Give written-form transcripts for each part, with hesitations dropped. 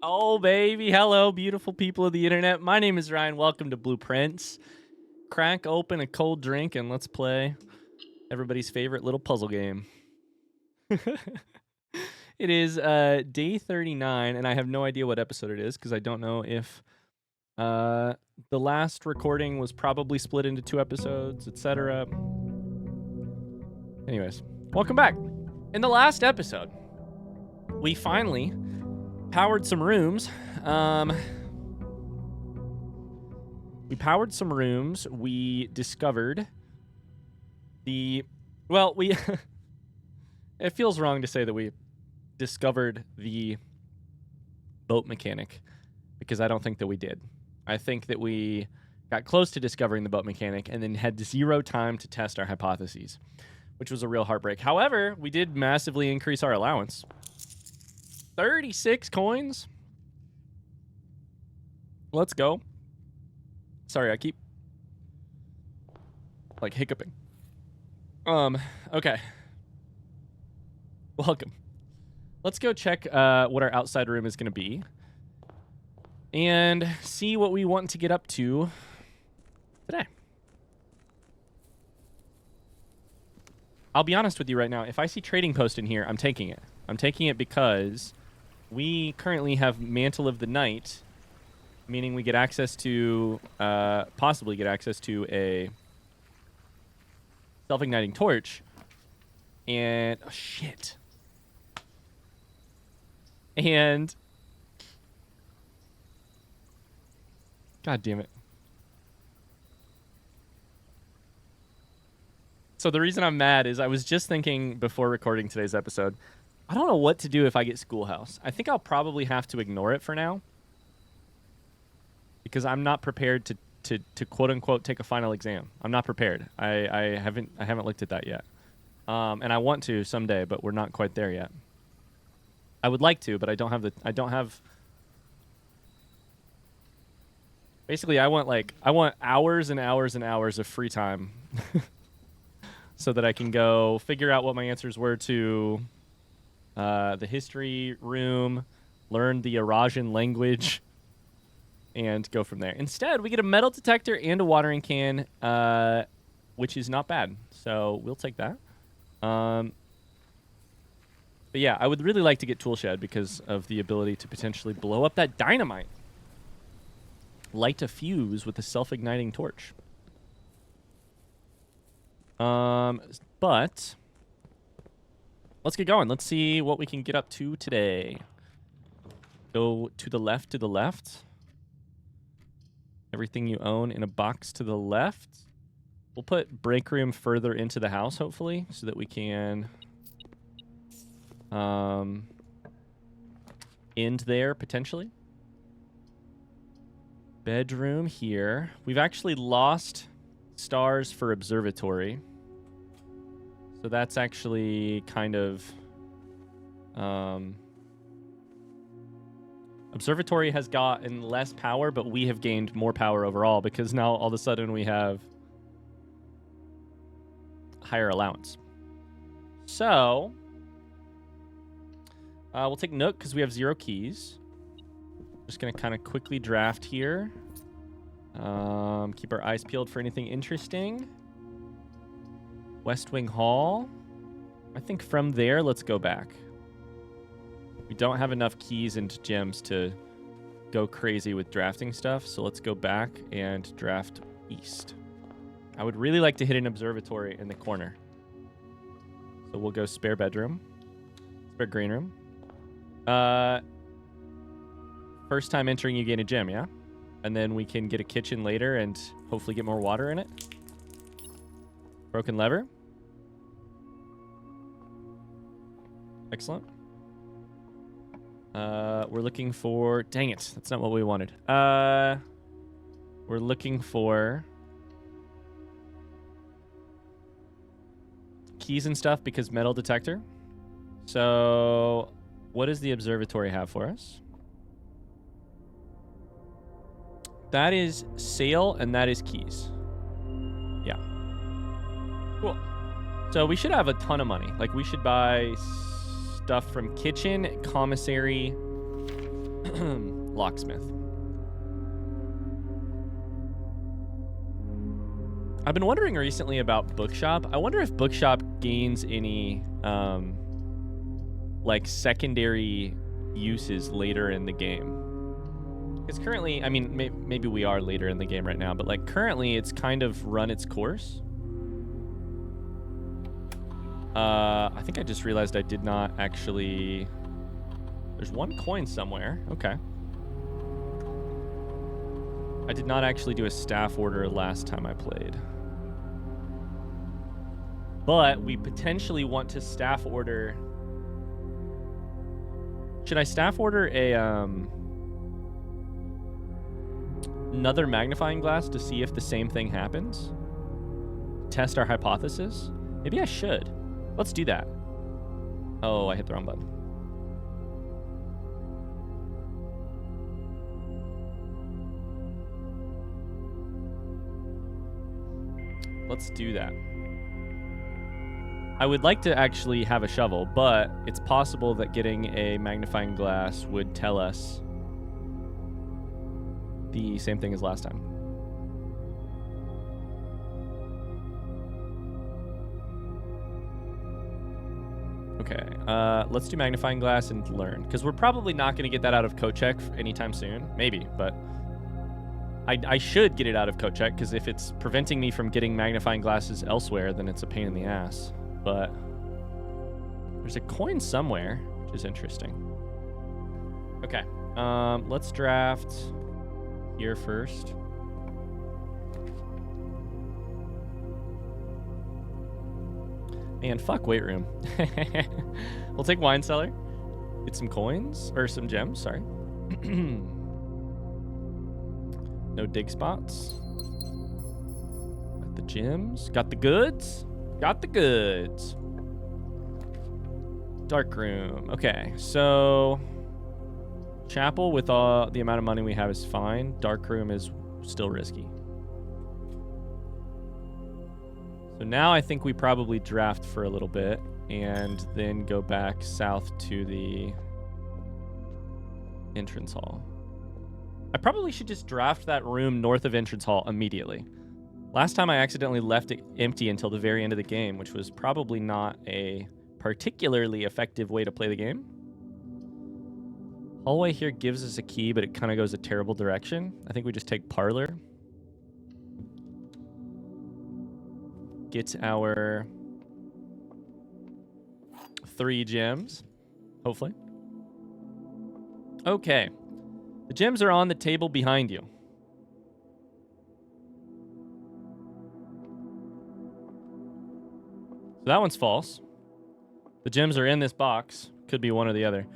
Oh, baby. Hello, beautiful people of the internet. My name is Ryan. Welcome to Blueprints. Crack open a cold drink and let's play everybody's favorite little puzzle game. It is day 39, and I have no idea what episode it is because I don't know if the last recording was probably split into 2 episodes, etc. Anyways, welcome back. In the last episode, we finally powered some rooms. We powered some rooms. We discovered it feels wrong to say that we discovered the boat mechanic because I don't think that we did. I think that we got close to discovering the boat mechanic and then had 0 time to test our hypotheses, which was a real heartbreak. However, we did massively increase our allowance. 36 coins. Let's go. Sorry, I keep like hiccuping. Okay. Welcome. Let's go check what our outside room is going to be and see what we want to get up to today. I'll be honest with you right now. If I see trading post in here, I'm taking it. I'm taking it because we currently have Mantle of the Night, meaning we get access to, possibly get access to a self-igniting torch. And, oh, shit. And, God damn it. So the reason I'm mad is I was just thinking before recording today's episode, I don't know what to do if I get Schoolhouse. I think I'll probably have to ignore it for now because I'm not prepared to quote unquote take a final exam. I'm not prepared. I haven't looked at that yet. And I want to someday, but we're not quite there yet. I would like to, but I don't have basically I want hours and hours and hours of free time so that I can go figure out what my answers were to the history room, learn the Eurasian language, and go from there. Instead, we get a metal detector and a watering can, which is not bad. So we'll take that. But yeah, I would really like to get Toolshed because of the ability to potentially blow up that dynamite. Light a fuse with a self-igniting torch. But let's get going. Let's see what we can get up to today. Go to the left. Everything you own in a box to the left. We'll put break room further into the house, hopefully, so that we can end there, potentially. Bedroom here. We've actually lost stars for observatory. So that's actually kind of... Observatory has gotten less power, but we have gained more power overall because now all of a sudden we have higher allowance. So, we'll take Nook because we have 0 keys. Just going to kind of quickly draft here. Keep our eyes peeled for anything interesting. West Wing Hall. I think from there, let's go back. We don't have enough keys and gems to go crazy with drafting stuff, so let's go back and draft east. I would really like to hit an observatory in the corner. So we'll go spare bedroom. Spare green room. First time entering, you gain a gem, yeah? And then we can get a kitchen later and hopefully get more water in it. Broken lever. Excellent. We're looking for... Dang it, that's not what we wanted. We're looking for keys and stuff because metal detector. So what does the observatory have for us? That is sail and that is keys. Yeah. Cool. So we should have a ton of money. Like we should buy stuff from kitchen, commissary, Locksmith. I've been wondering recently about Bookshop. I wonder if Bookshop gains any like secondary uses later in the game. Because currently, I mean, maybe we are later in the game right now, but like currently it's kind of run its course. I think I just realized I did not actually... There's one coin somewhere. Okay. I did not actually do a staff order last time I played. But we potentially want to staff order... Should I staff order a another magnifying glass to see if the same thing happens? Test our hypothesis? Maybe I should. Let's do that. Oh, I hit the wrong button. Let's do that. I would like to actually have a shovel, but it's possible that getting a magnifying glass would tell us the same thing as last time. Okay, let's do magnifying glass and learn, because we're probably not going to get that out of code check anytime soon. Maybe, but I should get it out of code check, because if it's preventing me from getting magnifying glasses elsewhere, then it's a pain in the ass. But there's a coin somewhere, which is interesting. Okay, let's draft here first. Man, fuck weight room. We'll take wine cellar. Get some coins, or some gems, sorry. No dig spots. Got the gems. Got the goods. Got the goods. Dark room. Okay, so chapel with all the amount of money we have is fine. Dark room is still risky. So now I think we probably draft for a little bit and then go back south to the entrance hall. I probably should just draft that room north of entrance hall immediately. Last time I accidentally left it empty until the very end of the game, which was probably not a particularly effective way to play the game. Hallway here gives us a key, but it kind of goes a terrible direction. I think we just take parlor. Get our 3 gems, hopefully. Okay. The gems are on the table behind you. So that one's false. The gems are in this box. Could be one or the other.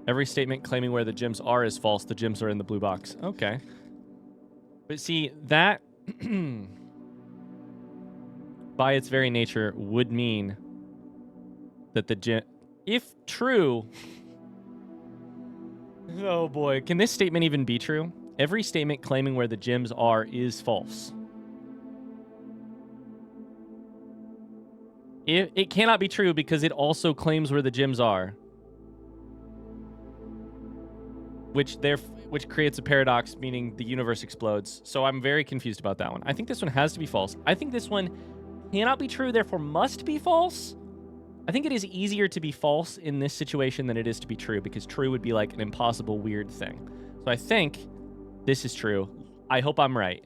Every statement claiming where the gems are is false. The gems are in the blue box. Okay. But see, that by its very nature would mean that the gem... If true... Oh boy. Can this statement even be true? Every statement claiming where the gems are is false. It cannot be true because it also claims where the gems are. Which creates a paradox, meaning the universe explodes. So I'm very confused about that one. I think this one has to be false. I think this one cannot be true, therefore must be false. I think it is easier to be false in this situation than it is to be true, because true would be like an impossible weird thing. So I think this is true. I hope I'm right.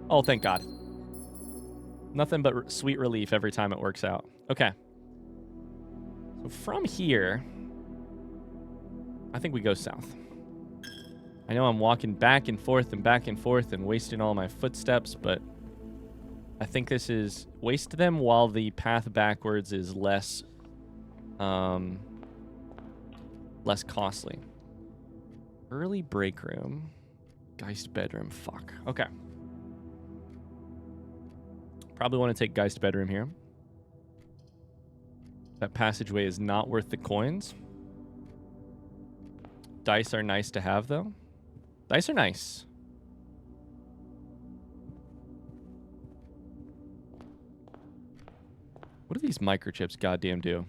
Oh, thank God. Nothing but sweet relief every time it works out. Okay. So from here, I think we go south. I know I'm walking back and forth and wasting all my footsteps, but I think this is waste them while the path backwards is less costly. Early break room. Geist bedroom. Fuck. Okay. Probably want to take Geist bedroom here. That passageway is not worth the coins. Dice are nice to have, though. Dice are nice. What do these microchips goddamn do?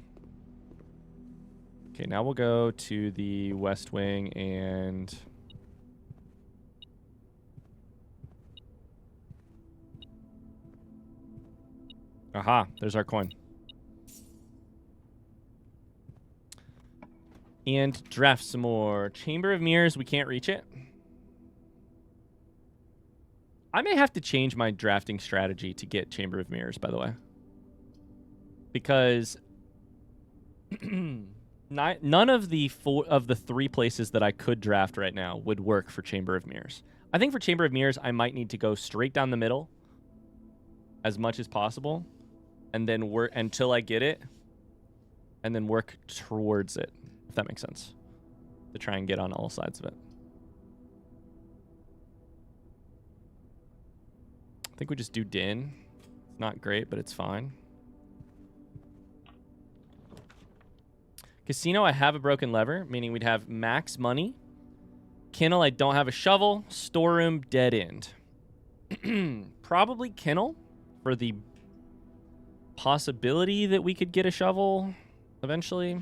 Okay, now we'll go to the West Wing and... Aha, there's our coin. And draft some more. Chamber of Mirrors, we can't reach it. I may have to change my drafting strategy to get Chamber of Mirrors, by the way. Because none of the three places that I could draft right now would work for Chamber of Mirrors. I think for Chamber of Mirrors, I might need to go straight down the middle as much as possible, and then work until I get it, and then work towards it, if that makes sense, to try and get on all sides of it. I think we just do Din. It's not great, but it's fine. Casino, I have a broken lever, meaning we'd have max money. Kennel, I don't have a shovel. Storeroom, dead end. Probably Kennel for the possibility that we could get a shovel eventually.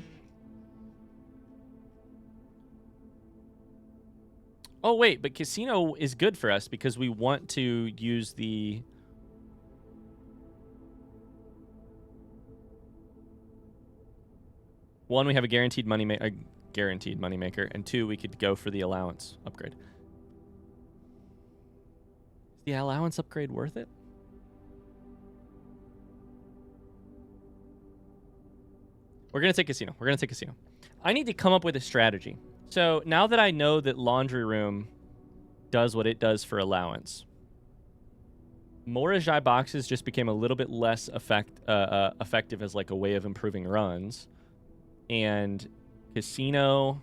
Oh, wait, but Casino is good for us because we want to use the... One, we have a guaranteed money maker, and two, we could go for the allowance upgrade. Is the allowance upgrade worth it? We're going to take Casino. We're going to take Casino. I need to come up with a strategy. So now that I know that Laundry Room does what it does for allowance, Morajai boxes just became a little bit less effective as like a way of improving runs. And Casino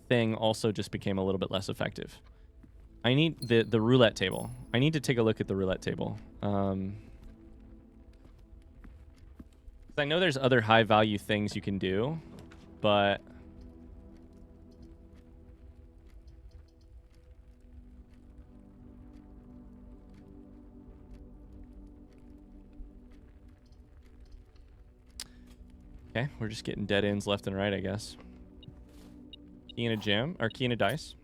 thing also just became a little bit less effective. I need the roulette table. I need to take a look at the roulette table. I know there's other high value things you can do, but okay, we're just getting dead ends left and right, I guess. Key in a gem, or key in a dice.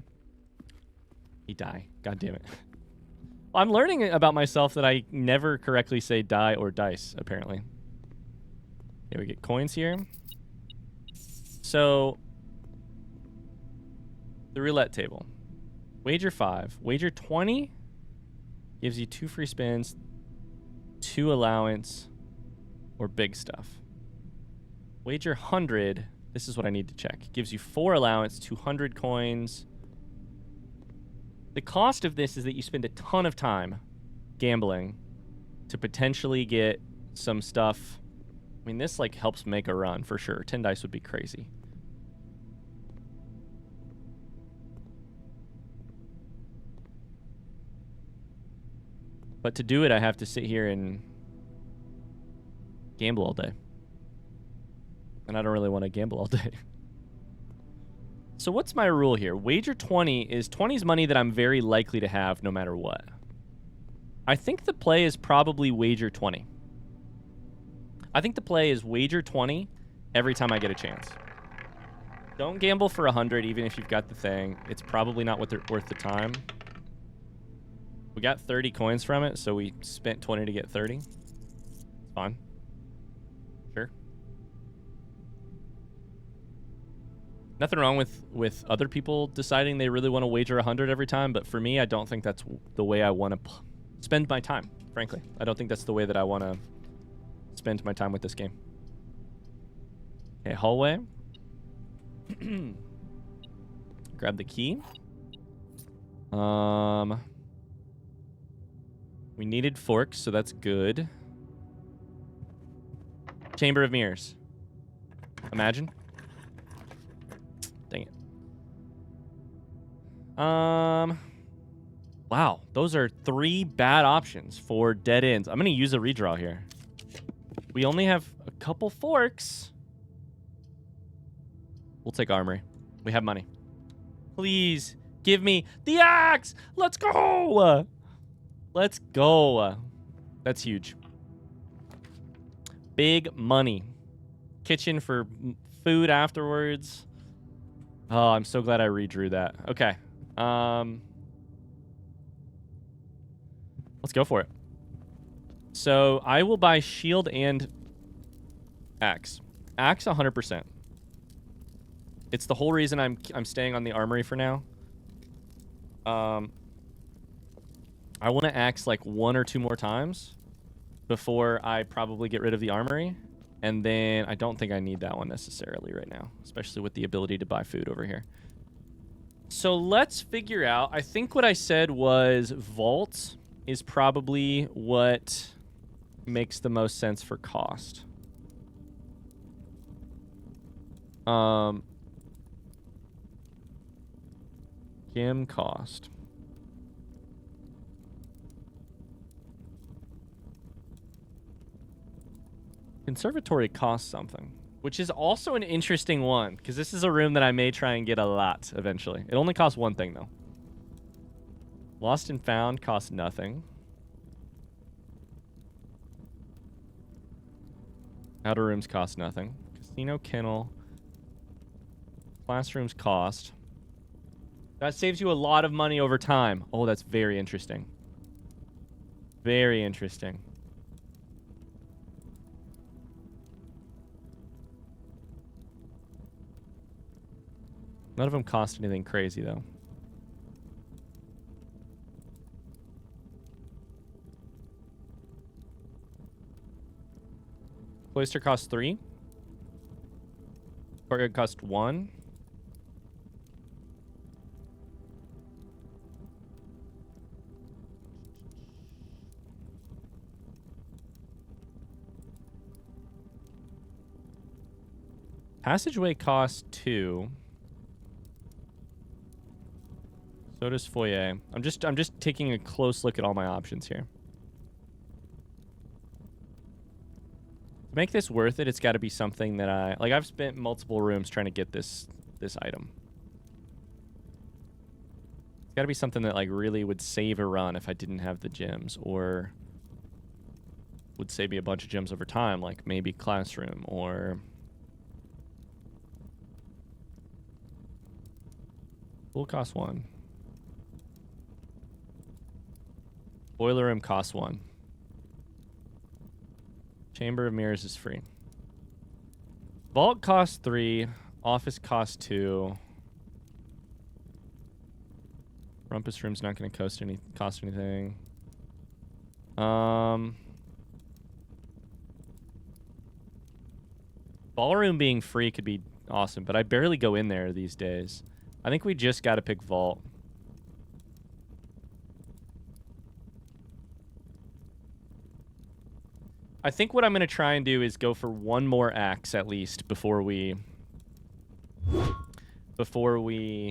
He die. God damn it. Well, I'm learning about myself that I never correctly say die or dice, apparently. Okay, we get coins here. So, the roulette table. Wager 5. Wager 20 gives you 2 free spins, 2 allowance, or big stuff. Wager 100, this is what I need to check. Gives you 4 allowance, 200 coins. The cost of this is that you spend a ton of time gambling to potentially get some stuff. I mean, this like helps make a run for sure. 10 dice would be crazy. But to do it, I have to sit here and gamble all day. And I don't really want to gamble all day. So what's my rule here? Wager 20 is 20's money that I'm very likely to have no matter what. I think the play is probably wager 20. I think the play is wager 20 every time I get a chance. Don't gamble for 100 even if you've got the thing. It's probably not worth the time. We got 30 coins from it, so we spent 20 to get 30. It's fine. Sure. Nothing wrong with other people deciding they really want to wager 100 every time, but for me, I don't think that's the way I want to spend my time, frankly. I don't think that's the way that I want to spend my time with this game. Okay, hallway. Grab the key. We needed forks, so that's good. Chamber of Mirrors. Imagine. Dang it. Wow, those are 3 bad options for dead ends. I'm gonna use a redraw here. We only have a couple forks. We'll take armory. We have money. Please give me the axe. Let's go. Let's go. That's huge. Big money. kitchen for food afterwards. Oh, I'm so glad I redrew that. Okay. Let's go for it. So I will buy shield and axe. Axe 100%. It's the whole reason I'm staying on the armory for now. I want to axe like 1 or 2 more times before I probably get rid of the armory. And then I don't think I need that one necessarily right now, especially with the ability to buy food over here. So let's figure out. I think what I said was vault is probably what makes the most sense for cost. Gem cost. Conservatory costs something, which is also an interesting one, because this is a room that I may try and get a lot eventually. It only costs one thing, though. Lost and Found costs nothing. Outer rooms cost nothing. Casino Kennel. Classrooms cost. That saves you a lot of money over time. Oh, that's very interesting. Very interesting. None of them cost anything crazy, though. Cloister costs 3. Courtyard costs 1. Passageway costs 2. So does foyer. I'm just taking a close look at all my options here. To make this worth it, it's got to be something that I've spent multiple rooms trying to get this item. It's got to be something that like really would save a run if I didn't have the gems, or would save me a bunch of gems over time, like maybe classroom or pool costs 1. Boiler room costs 1. Chamber of Mirrors is free. Vault costs 3. Office costs 2. Rumpus room's not going to cost anything. Ballroom being free could be awesome, but I barely go in there these days. I think we just got to pick Vault. I think what I'm going to try and do is go for 1 more axe at least before we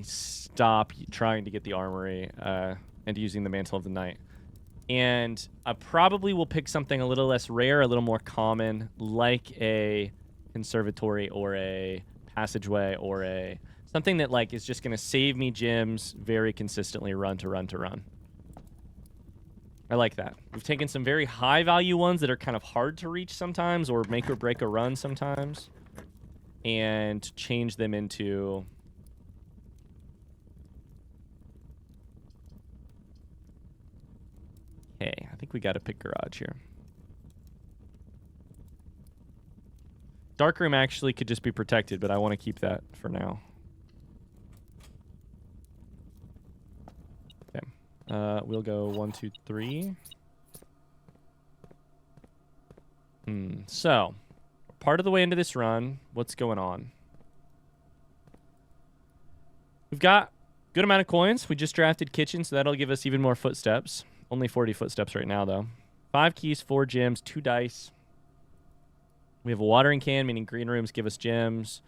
stop trying to get the armory and using the Mantle of the Night. And I probably will pick something a little less rare, a little more common, like a conservatory or a passageway or something that like is just going to save me gems very consistently run to run to run. I like that. We've taken some very high value ones that are kind of hard to reach sometimes or make or break a run sometimes and change them into okay, I think we got to pick garage here. Dark room actually could just be protected, but I want to keep that for now. We'll go 1, 2, 3. So, part of the way into this run, what's going on? We've got a good amount of coins. We just drafted kitchen, so that'll give us even more footsteps. Only 40 footsteps right now, though. 5 keys, 4 gems, 2 dice. We have a watering can, meaning green rooms give us gems.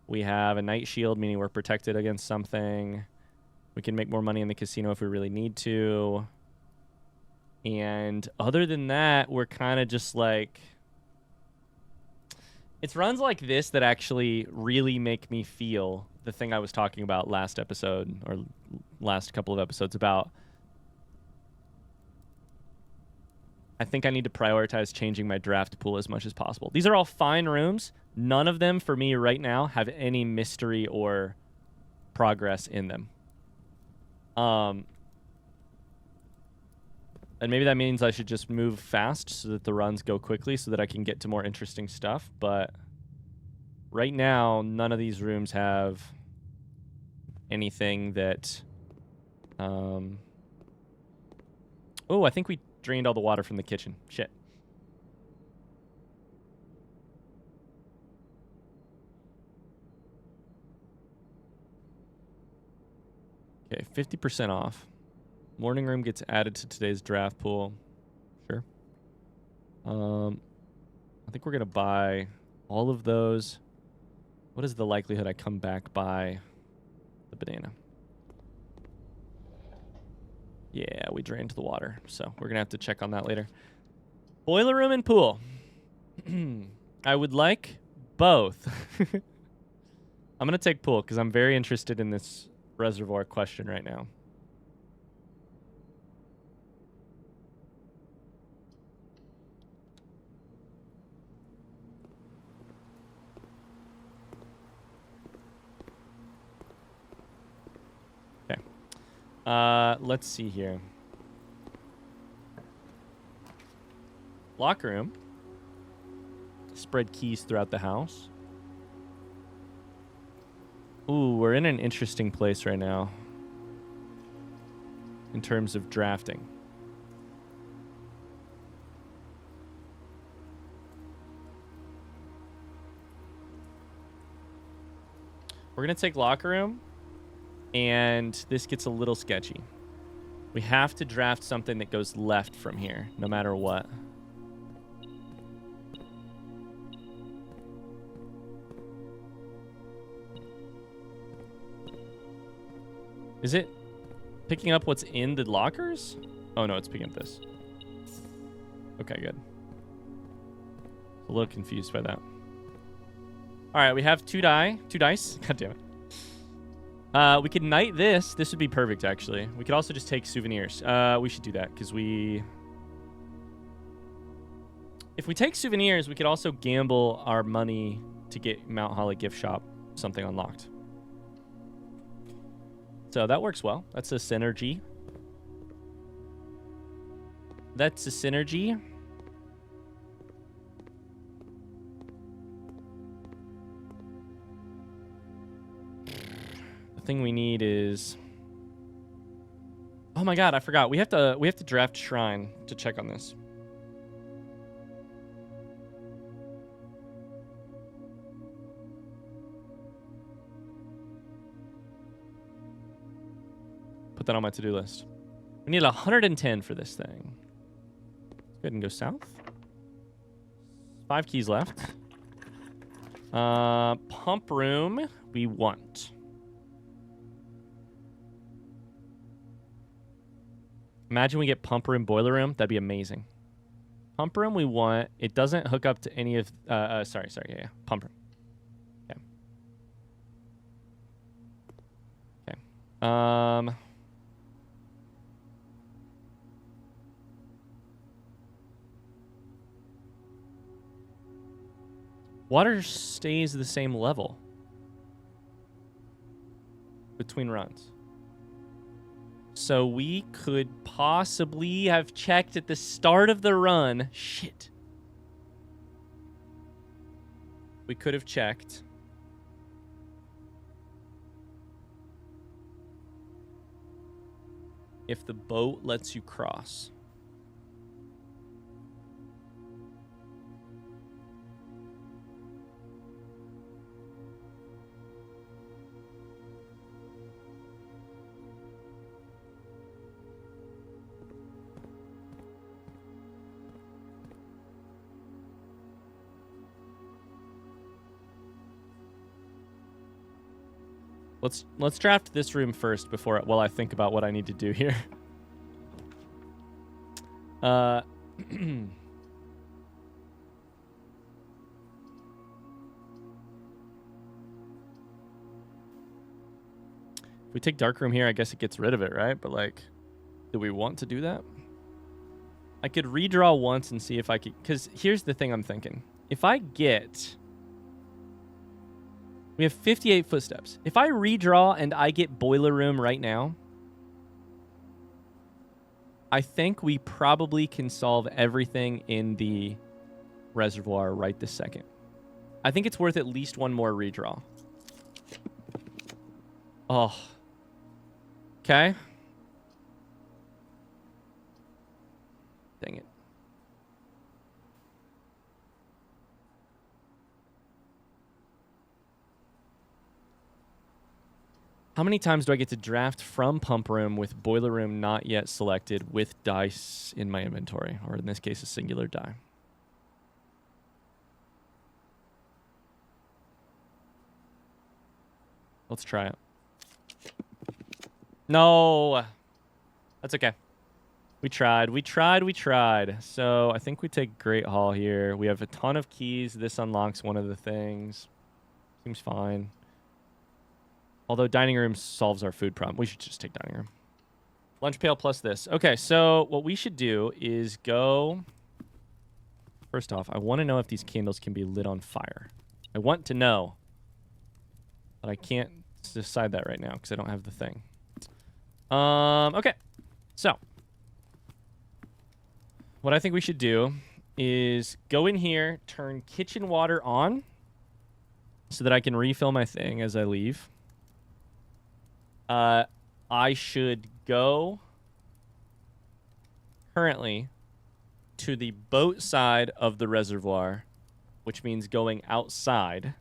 We have a night shield, meaning we're protected against something. We can make more money in the casino if we really need to. And other than that, we're kind of just like... It's runs like this that actually really make me feel the thing I was talking about last episode, or last couple of episodes about... I think I need to prioritize changing my draft pool as much as possible. These are all fine rooms. None of them for me right now have any mystery or progress in them. And maybe that means I should just move fast so that the runs go quickly so that I can get to more interesting stuff. But right now, none of these rooms have anything that... Oh, I think we drained all the water from the kitchen. Shit. Okay, 50% off. Morning room gets added to today's draft pool. Sure. I think we're going to buy all of those. What is the likelihood I come back by the banana? Yeah, we drained the water, so we're going to have to check on that later. Boiler room and pool. I would like both. I'm going to take pool because I'm very interested in this reservoir question right now. Let's see here. Locker room. Spread keys throughout the house. Ooh, we're in an interesting place right now in terms of drafting. We're going to take locker room. And this gets a little sketchy. We have to draft something that goes left from here, no matter what. Is it picking up what's in the lockers? Oh, no, it's picking up this. Okay, good. A little confused by that. All right, we have two dice. God damn it. We could knight this. This would be perfect, actually. We could also just take souvenirs. We should do that, because we... If we take souvenirs, we could also gamble our money to get Mount Holly gift shop something unlocked. So that works well. That's a synergy. That's a synergy. Thing we need is, oh my god, I forgot. We have to draft Shrine to check on this. Put that on my to-do list. We need 110 for this thing. Let's go ahead and go south. 5 keys left. Pump room we want. Imagine we get pump room, boiler room. That'd be amazing. Pump room we want. It doesn't hook up to any of... sorry. Yeah. Pump room. Okay. Water stays the same level between runs. So we could possibly have checked at the start of the run. Shit. We could have checked. If the boat lets you cross. Let's draft this room first while I think about what I need to do here. If we take dark room here, I guess it gets rid of it, right? But like, do we want to do that? I could redraw once and see if I could, because here's the thing I'm thinking. If I get We have 58 footsteps. If I redraw and I get boiler room right now, I think we probably can solve everything in the reservoir right this second. I think it's worth at least one more redraw. Oh. Okay. Dang it. How many times do I get to draft from pump room with boiler room not yet selected with dice in my inventory? Or in this case, a singular die. Let's try it. No. That's okay. We tried. So I think we take Great Hall here. We have a ton of keys. This unlocks one of the things. Seems fine. Although dining room solves our food problem. We should just take dining room. Lunch pail plus this. Okay, so what we should do is go... First off, I want to know if these candles can be lit on fire. I want to know. But I can't decide that right now because I don't have the thing. Okay. So. What I think we should do is go in here, turn kitchen water on so that I can refill my thing as I leave. I should go currently to the boat side of the reservoir, which means going outside.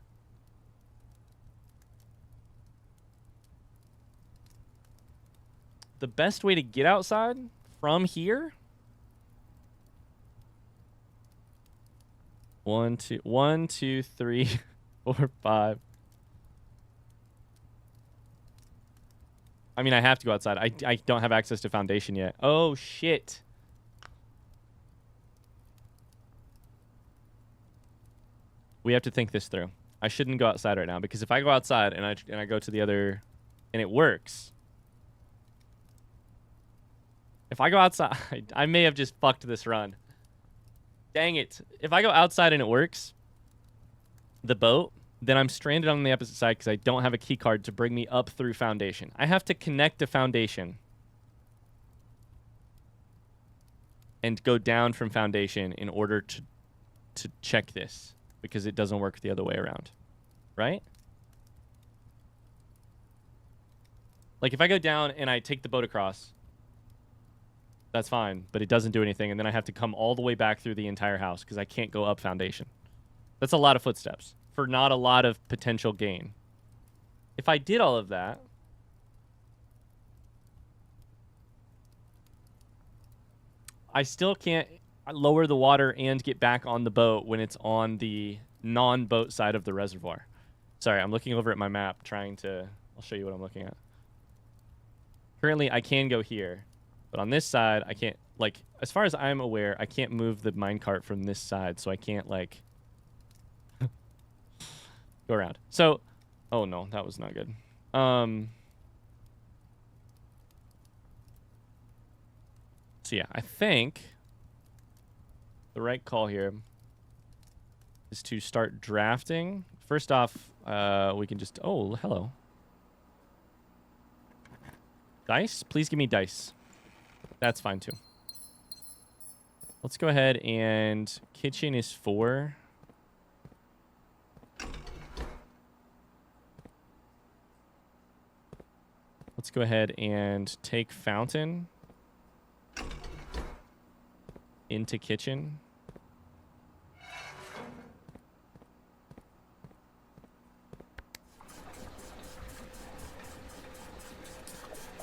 The best way to get outside from here... 1, 2, 3, 4, 5. I mean, I have to go outside. I don't have access to foundation yet. Oh, shit. We have to think this through. I shouldn't go outside right now, because if I go outside and I go to the other and it works, if I go outside, I may have just fucked this run. Dang it. If I go outside and it works, the boat, then I'm stranded on the opposite side because I don't have a key card to bring me up through foundation. I have to connect to foundation and go down from foundation in order to check this, because it doesn't work the other way around. Right? Like, if I go down and I take the boat across, that's fine, but it doesn't do anything, and then I have to come all the way back through the entire house because I can't go up foundation. That's a lot of footsteps for not a lot of potential gain. If I did all of that, I still can't lower the water and get back on the boat when it's on the non-boat side of the reservoir. Sorry, I'm looking over at my map trying to... I'll show you what I'm looking at. Currently, I can go here. But on this side, I can't, like, as far as I'm aware, I can't move the minecart from this side, so I can't, like, go around. So, oh no, that was not good. So yeah, I think the right call here is to start drafting. First off, we can just, oh, hello. Dice? Please give me dice. That's fine, too. Let's go ahead and... Kitchen is 4. Let's go ahead and take fountain into kitchen.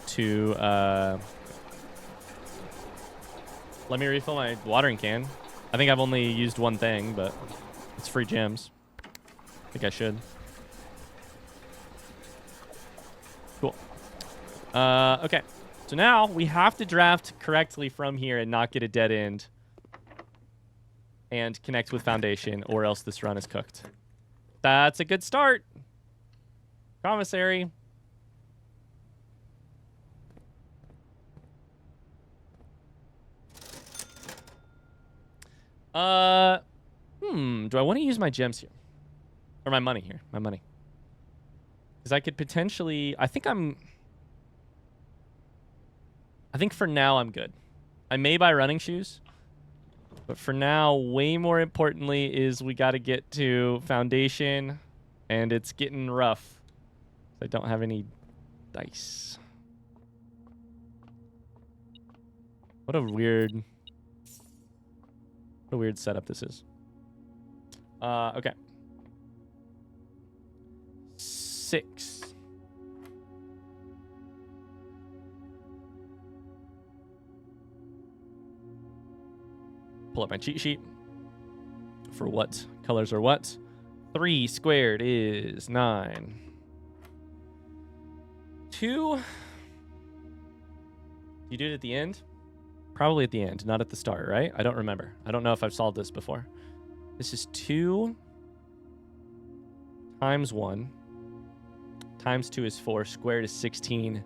To, let me refill my watering can. I think I've only used one thing, but it's free gems. I think I should. Cool. Okay. So now we have to draft correctly from here and not get a dead end. And connect with foundation, or else this run is cooked. That's a good start. Commissary. Do I want to use my gems here? Or my money here? My money. Because I could potentially... I think for now I'm good. I may buy running shoes. But for now, way more importantly is we got to get to foundation. And it's getting rough. I don't have any dice. What a weird setup this is. Okay. 6. Pull up my cheat sheet for what colors are what. 3 squared is 9. 2. You do it at the end? Probably at the end, not at the start, right? I don't remember. I don't know if I've solved this before. This is 2 times 1 times 2 is 4. Squared is 16.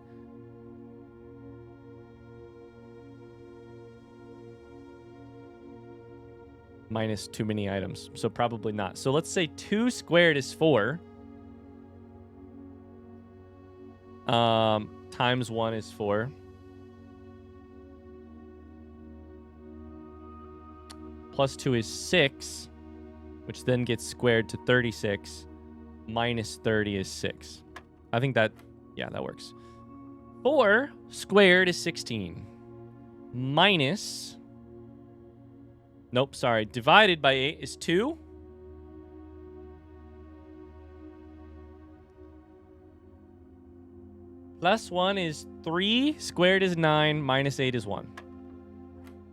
Minus too many items, so probably not. So let's say 2 squared is 4. Times 1 is 4. Plus 2 is 6, which then gets squared to 36. Minus 30 is 6. I think that, yeah, that works. 4 squared is 16. Minus... Nope, sorry. Divided by 8 is 2. Plus 1 is 3. Squared is 9. Minus 8 is 1.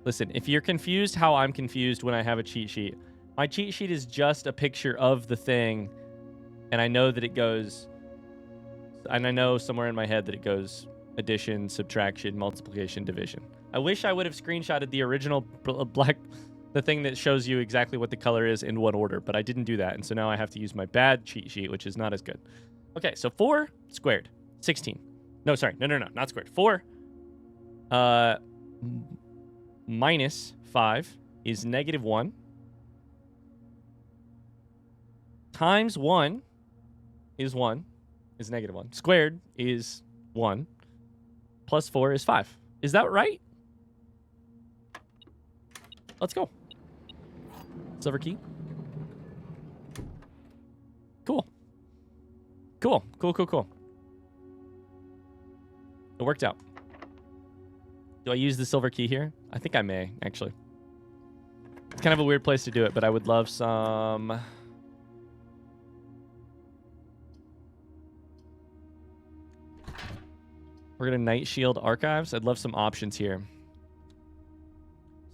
Listen, if you're confused how I'm confused when I have a cheat sheet, my cheat sheet is just a picture of the thing, and I know that it goes... And I know somewhere in my head that it goes addition, subtraction, multiplication, division. I wish I would have screenshotted the original black... The thing that shows you exactly what the color is in what order, but I didn't do that, and so now I have to use my bad cheat sheet, which is not as good. Okay, so 4 squared, 16. No, sorry, no, not squared. 4 minus 5 is negative 1. Times 1 is 1, is negative 1. Squared is 1. Plus 4 is 5. Is that right? Let's go. Silver key. Cool. Cool. It worked out. Do I use the silver key here? I think I may, actually. It's kind of a weird place to do it, but I would love some... We're going to Night Shield Archives. I'd love some options here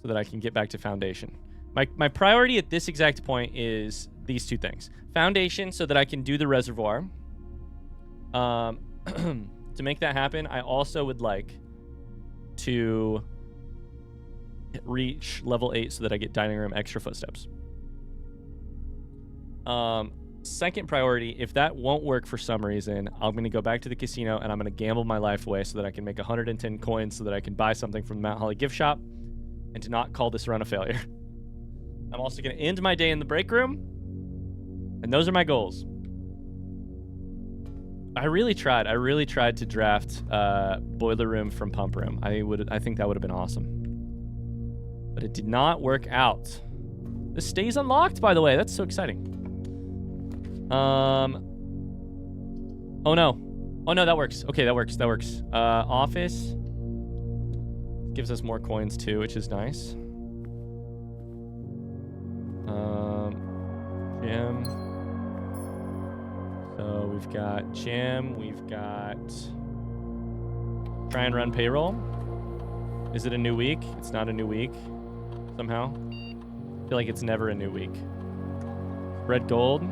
so that I can get back to Foundation. My priority at this exact point is these two things. Foundation, so that I can do the reservoir. To make that happen, I also would like to reach level 8 so that I get dining room extra footsteps. Second priority, if that won't work for some reason, I'm going to go back to the casino and I'm going to gamble my life away so that I can make 110 coins so that I can buy something from the Mount Holly gift shop and to not call this run a failure. I'm also going to end my day in the break room, and those are my goals. I really tried to draft Boiler Room from Pump Room. I think that would have been awesome. But it did not work out. This stays unlocked, by the way. That's so exciting. Oh no, that works. Okay, that works. Office gives us more coins too, which is nice. Gym. So we've got gym. We've got try and run payroll. Is it a new week? It's not a new week. Somehow, I feel like it's never a new week. Red gold.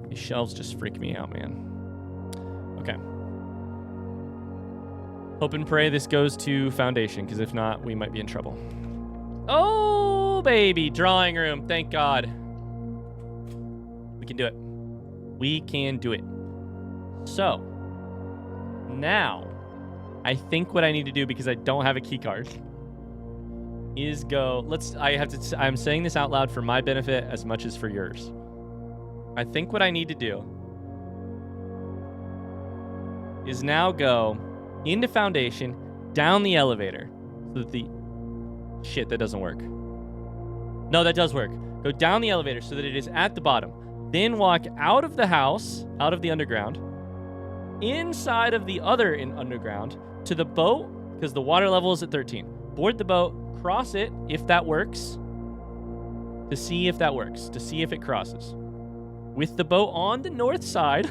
These shelves just freak me out, man. Okay. Hope and pray this goes to Foundation, because if not, we might be in trouble. Oh, baby. Drawing room. Thank God. We can do it. We can do it. So, now, I think what I need to do, because I don't have a key card, is go... I'm saying this out loud for my benefit as much as for yours. I think what I need to do is now go into Foundation, down the elevator, so that the... Shit, that doesn't work. No, that does work. Go down the elevator so that it is at the bottom. Then walk out of the house, out of the underground, inside of the other underground, to the boat, because the water level is at 13. Board the boat, cross it, if that works, to see if that works, to see if it crosses. With the boat on the north side,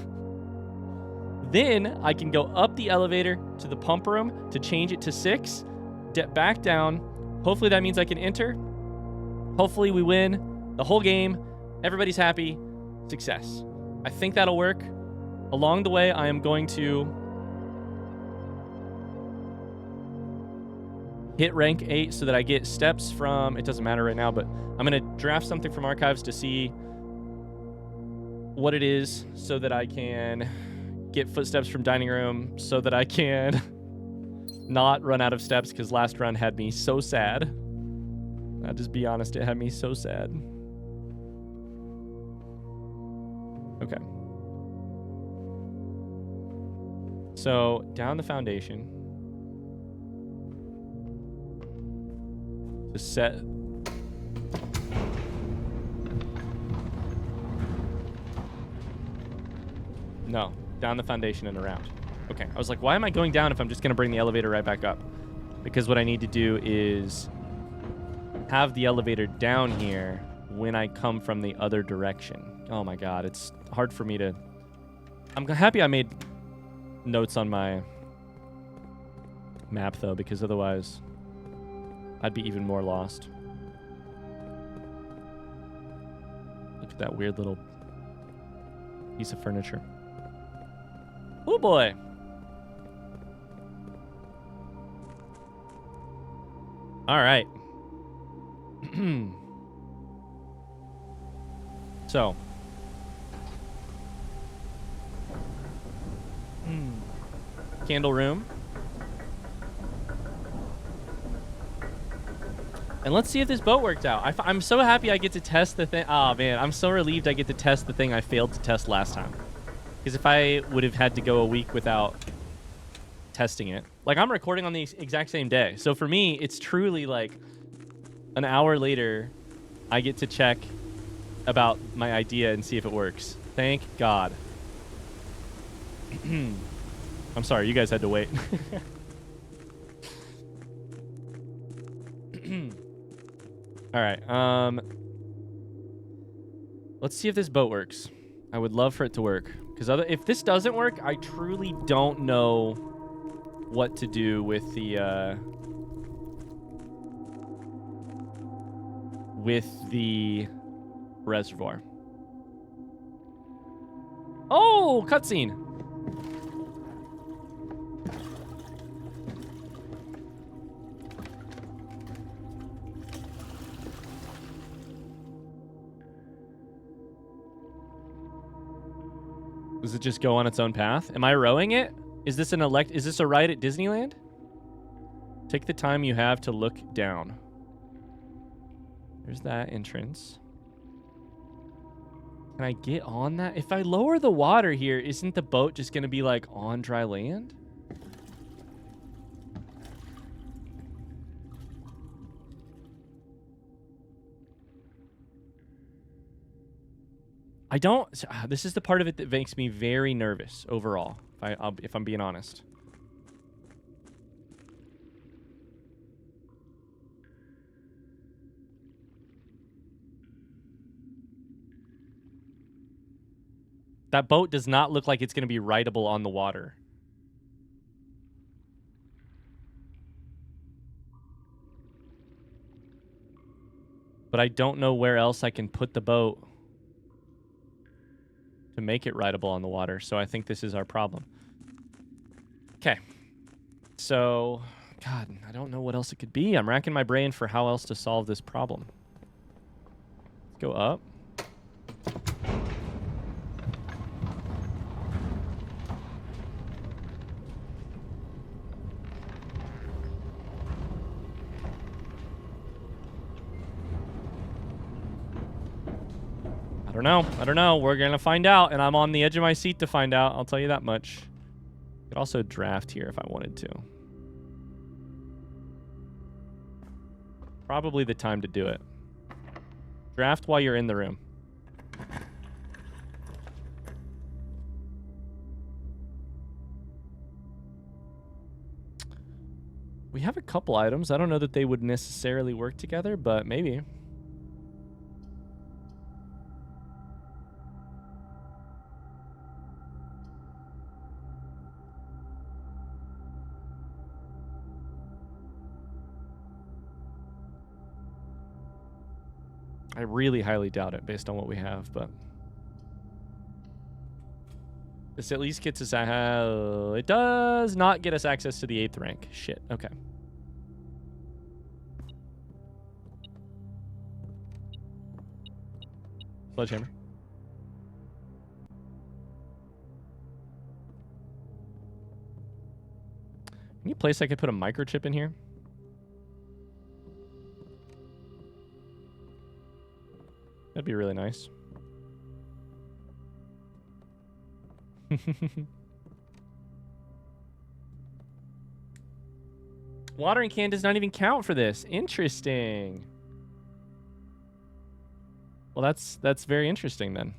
then I can go up the elevator to the pump room to change it to 6, back down. Hopefully that means I can enter. Hopefully we win the whole game. Everybody's happy. Success. I think that'll work. Along the way, I am going to hit rank 8 so that I get steps from... It doesn't matter right now, but I'm going to draft something from archives to see what it is so that I can get footsteps from dining room so that I can not run out of steps, because last run had me so sad. I'll just be honest, it had me so sad. Okay. So, down the Foundation. To set... No, down the Foundation and around. Okay, I was like, why am I going down if I'm just going to bring the elevator right back up? Because what I need to do is have the elevator down here when I come from the other direction. Oh my god, it's hard for me to... I'm happy I made notes on my map, though, because otherwise I'd be even more lost. Look at that weird little piece of furniture. Oh boy! Alright. So. Candle room. And let's see if this boat worked out. I'm so happy I get to test the thing. Oh, man. I'm so relieved I get to test the thing I failed to test last time. Because if I would have had to go a week without testing it. Like, I'm recording on the exact same day. So for me, it's truly like an hour later, I get to check about my idea and see if it works. Thank God. I'm sorry, you guys had to wait. All right. Let's see if this boat works. I would love for it to work, because if this doesn't work, I truly don't know what to do with the reservoir. Oh, cutscene. Does it just go on its own path? Am I rowing it? Is this is this a ride at Disneyland? Take the time you have to look down. There's that entrance. Can I get on that? If I lower the water here, isn't the boat just going to be like on dry land? I don't... This is the part of it that makes me very nervous overall, if I'm being honest. That boat does not look like it's going to be rideable on the water. But I don't know where else I can put the boat to make it rideable on the water, so I think this is our problem. Okay. So, God, I don't know what else it could be. I'm racking my brain for how else to solve this problem. Let's go up. don't know. I don't know. We're going to find out, and I'm on the edge of my seat to find out. I'll tell you that much. I could also draft here if I wanted to. Probably the time to do it. Draft while you're in the room. We have a couple items. I don't know that they would necessarily work together, but maybe. I really highly doubt it based on what we have, but this at least gets us it does not get us access to the 8th rank. Shit. Okay. Sledgehammer. Any place I could put a microchip in here? That'd be really nice. Watering can does not even count for this. Interesting. Well, that's very interesting then.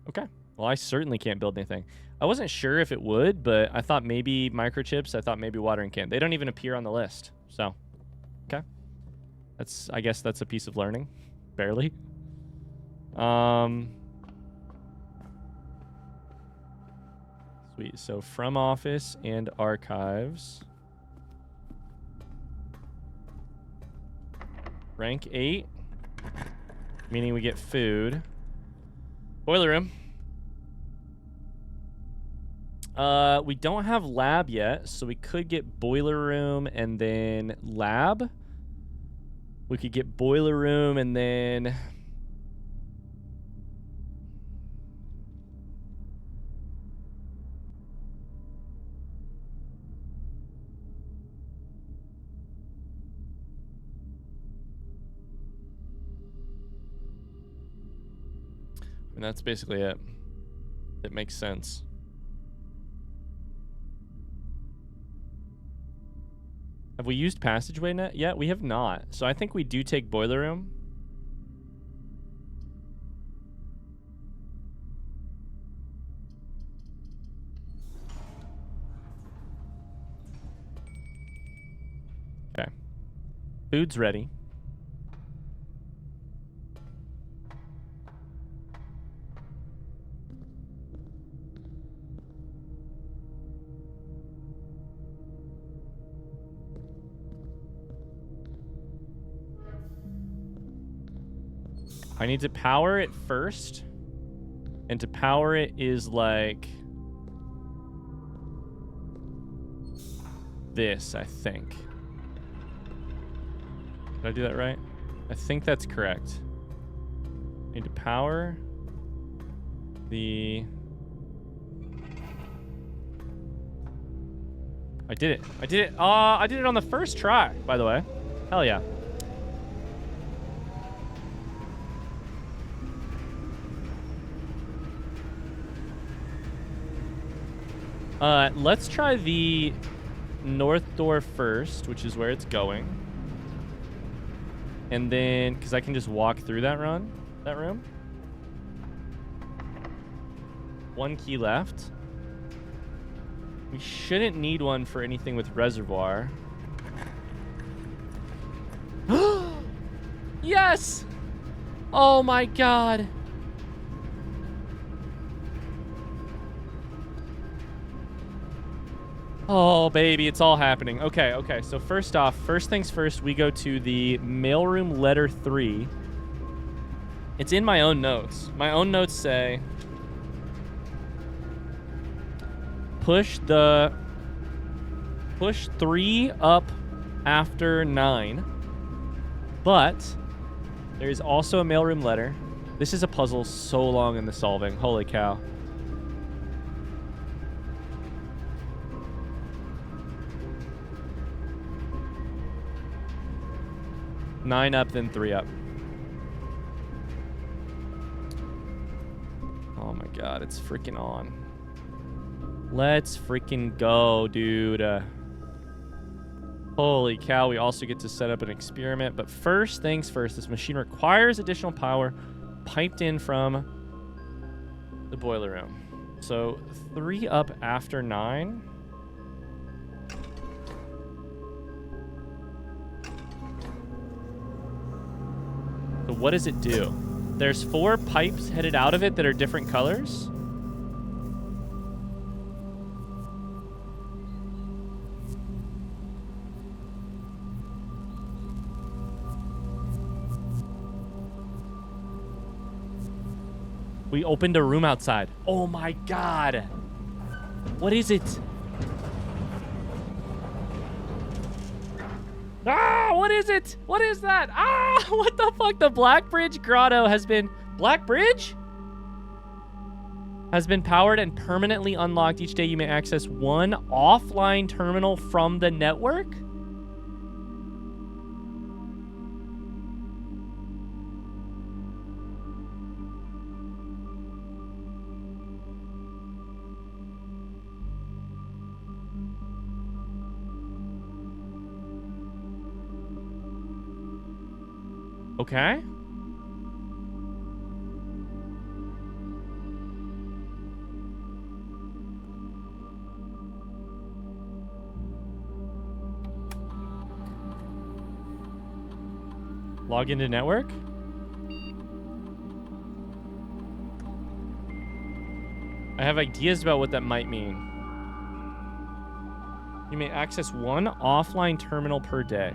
Okay. Well, I certainly can't build anything. I wasn't sure if it would, but I thought maybe microchips. I thought maybe watering can. They don't even appear on the list. So, okay. I guess that's a piece of learning. Barely. Sweet. So from office and archives. Rank 8. Meaning we get food. Boiler room. We don't have lab yet, so we could get boiler room and then lab. We could get boiler room and then... And that's basically it. It makes sense. Have we used passageway net yet? We have not. So I think we do take boiler room. Okay. Food's ready. I need to power it first. And to power it is like this, I think. Did I do that right? I think that's correct. I need to power the... I did it. I did it. I did it on the first try, by the way. Hell yeah. Let's try the north door first, which is where it's going. And then, because I can just walk through that room. One key left. We shouldn't need one for anything with reservoir. Yes! Oh my god. Oh, baby, it's all happening. Okay, okay. So first off, first things first, we go to the mailroom letter 3. It's in my own notes. My own notes say, push 3 up after 9. But there is also a mailroom letter. This is a puzzle so long in the solving. Holy cow. Nine up, then 3 up. god, it's freaking on. Let's freaking go, dude. Holy cow, we also get to set up an experiment. But first things first, this machine requires additional power piped in from the boiler room. So 3 up after 9. So what does it do? There's 4 pipes headed out of it that are different colors. We opened a room outside. Oh my god. What is it? Ah, what is it? What is that? Ah, what the fuck? The Black Bridge Grotto has been... Black Bridge? Has been powered and permanently unlocked. Each day you may access one offline terminal from the network? Okay. Log into network? I have ideas about what that might mean. You may access one offline terminal per day.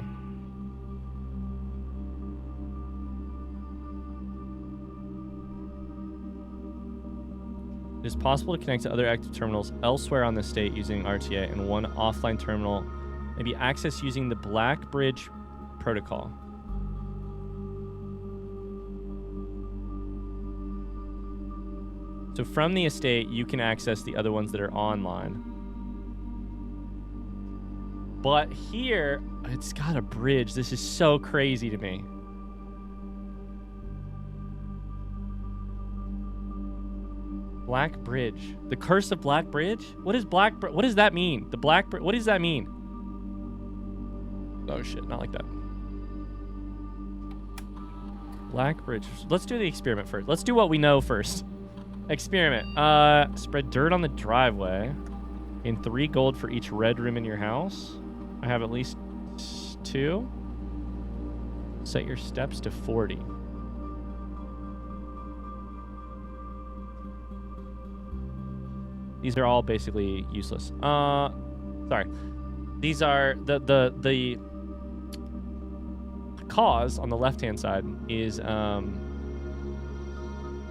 It is possible to connect to other active terminals elsewhere on the state using RTA, and one offline terminal may be accessed using the Black Bridge protocol. So from the estate, you can access the other ones that are online. But here, it's got a bridge. This is so crazy to me. Black Bridge. The Curse of Black Bridge? What is what does that mean? The Black Bridge. What does that mean? Oh shit, not like that. Black Bridge. Let's do the experiment first. Let's do what we know first. Experiment. Spread dirt on the driveway. Gain 3 gold for each red room in your house. I have at least 2. Set your steps to 40. These are all basically useless. Sorry. These are the cause on the left-hand side is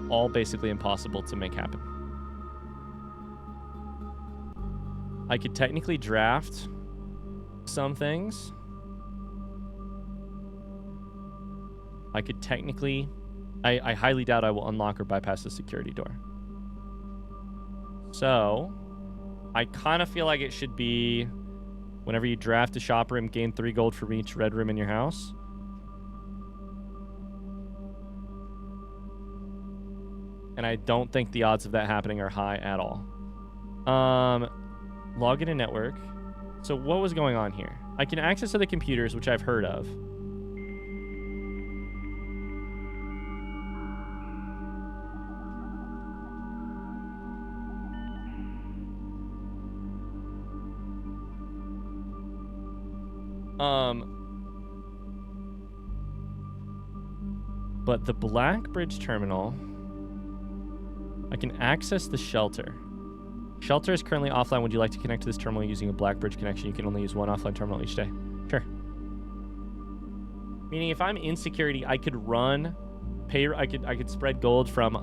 all basically impossible to make happen. I could technically draft some things. I could technically... I highly doubt I will unlock or bypass the security door. So, I kind of feel like it should be whenever you draft a shop room, gain 3 gold for each red room in your house. And I don't think the odds of that happening are high at all. Log in a network. So what was going on here? I can access other computers, which I've heard of. But the Black Bridge terminal, I can access the shelter. Shelter is currently offline. Would you like to connect to this terminal using a Black Bridge connection? You can only use one offline terminal each day. Sure. Meaning if I'm in security, I could run I could spread gold from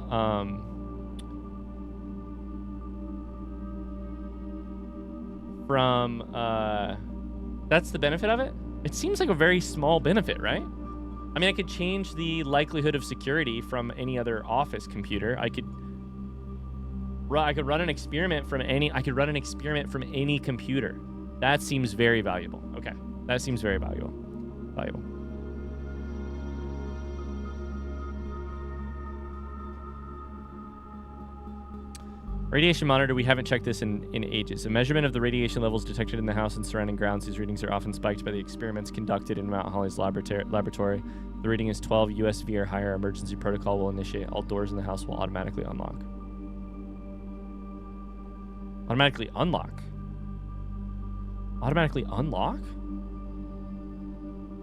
that's the benefit of it? It seems like a very small benefit, right? I mean, I could change the likelihood of security from any other office computer. I could run an experiment from any computer. That seems very valuable. Okay. That seems very valuable. Radiation monitor, we haven't checked this in ages. A measurement of the radiation levels detected in the house and surrounding grounds. These readings are often spiked by the experiments conducted in Mount Holly's laboratory. The reading is 12 USV or higher. Emergency protocol will initiate. All doors in the house will automatically unlock. Automatically unlock? Automatically unlock?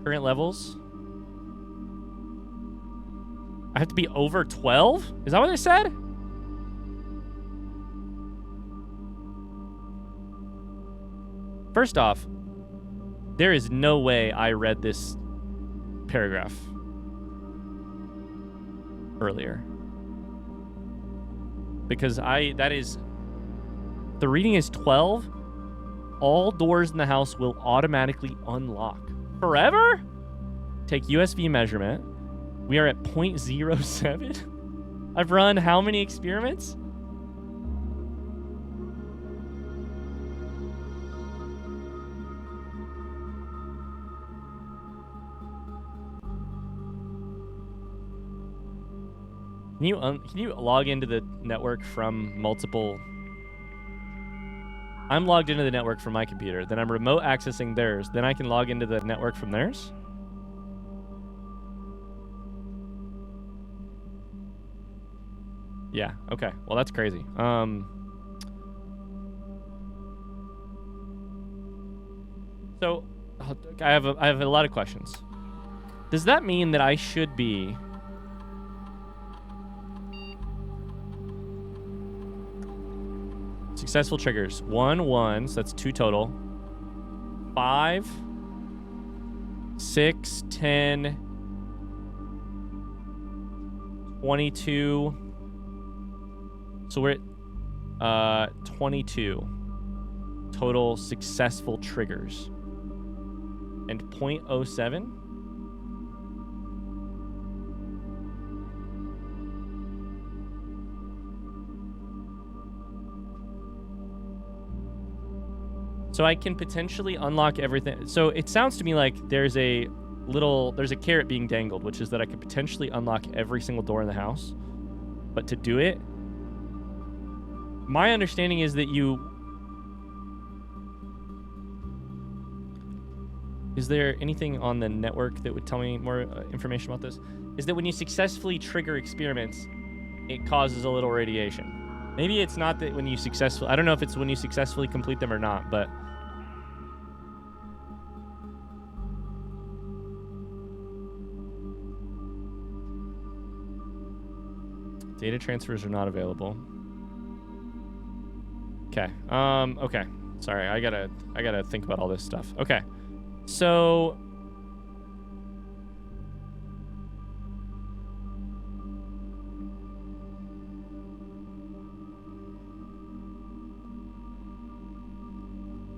Current levels? I have to be over 12? Is that what they said? First off, there is no way I read this paragraph earlier. Because the reading is 12. All doors in the house will automatically unlock. Forever? Take USV measurement. We are at 0.07. I've run how many experiments? Can you log into the network from multiple? I'm logged into the network from my computer. Then I'm remote accessing theirs. Then I can log into the network from theirs. Yeah. Okay. Well, that's crazy. So I have a lot of questions. Does that mean that I should be successful triggers? 1, 1, so that's 2 total. 5, 6, 10, 22. So we're at 22 total successful triggers. And 0.07? So I can potentially unlock everything. So it sounds to me like there's a carrot being dangled, which is that I could potentially unlock every single door in the house. But to do it, my understanding is that is there anything on the network that would tell me more information about this? Is that when you successfully trigger experiments, it causes a little radiation. Maybe it's not that when you I don't know if it's when you successfully complete them or not, but data transfers are not available. Okay. Okay. Sorry, I gotta think about all this stuff. Okay. So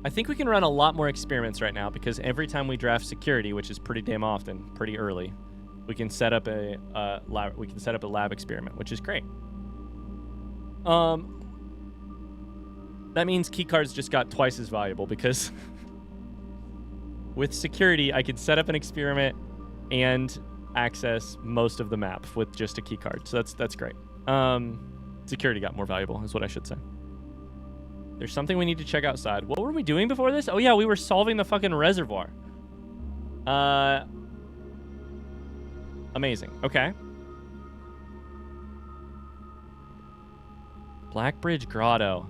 I think we can run a lot more experiments right now because every time we draft security, which is pretty damn often, pretty early, we can set up a lab experiment, which is great. That means keycards just got twice as valuable because with security, I can set up an experiment and access most of the map with just a keycard. So that's great. Security got more valuable is what I should say. There's something we need to check outside. What were we doing before this? Oh yeah, we were solving the fucking reservoir. Amazing. Okay. Blackbridge Grotto.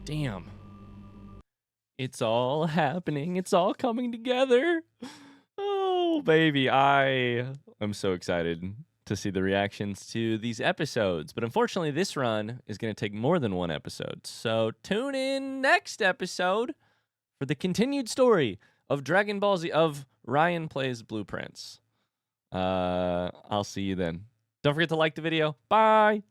Damn. It's all happening. It's all coming together. Oh, baby. I am so excited to see the reactions to these episodes. But unfortunately, this run is going to take more than one episode. So tune in next episode for the continued story of Dragon Ball Z, of Ryan Plays Blueprints. I'll see you then. Don't forget to like the video. Bye.